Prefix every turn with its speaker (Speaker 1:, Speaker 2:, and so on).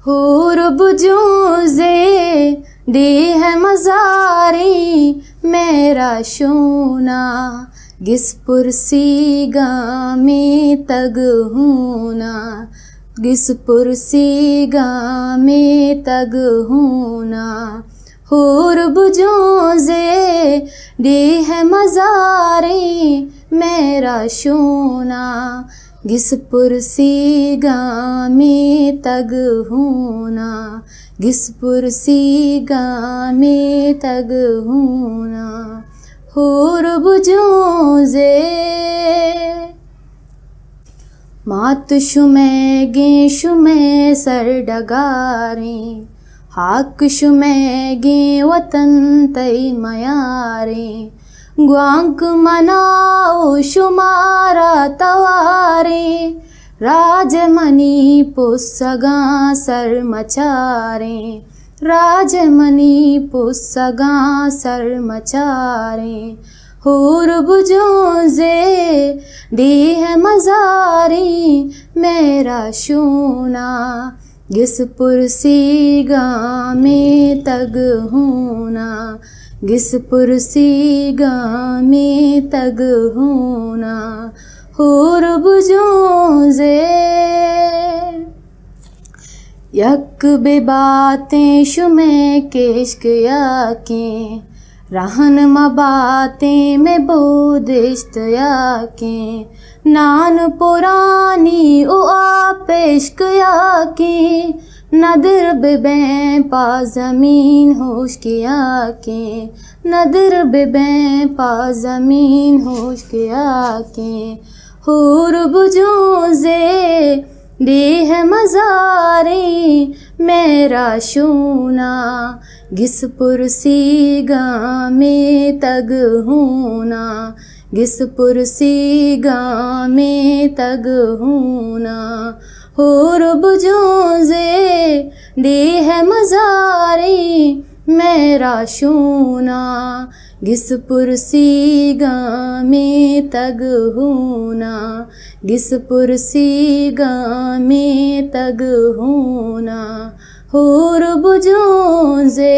Speaker 1: हूर बुजूज़े दी है मज़ारी मेरा शूना, गिस पुरसी गामी तग हूना, गिस पुरसी गामी तग हूना। हूर बुजूज़े दी है मज़ारी मेरा शूना, गिस पुरसी गामी तग हूना, गिस पुरसी गामी तग हूना। हूर बुजूज़े मात शुमे गे शुमे सर डगारें, हाक शुमे गे वतन तई मयारें, ग्वांक मनाओ शुमारा तवारे, राजमनी पुस्सगा सर मचारे, राजमनी पुस्सगा सर मचारे। हूर बुजूज़े दी है मज़ारी मेरा शूना, गिस पुरसी गामी तग हूना, गिस पुरसी गामी तग हूना। हूर बुजूज़े यक बेबातें शुमे केश्क याकें, रहन मबातें में बोदिश्त याकें, नान पुरानी ओ आपेश्क याकें, नदर बेबें पा ज़मीन होश किया के, नदर बेबें पा ज़मीन होश किया के। हूर बुजूज़े दी है मज़ारी मेरा शूना, गिस पुरसी गामी तग हूना, गिस पुरसी गामी तग हूना। हूर बुजूज़े दी है मज़ारी मेरा शूना, गिस पुरसी गामी तग हूना, गिस पुरसी गामी तग हूना। हूर बुजूज़े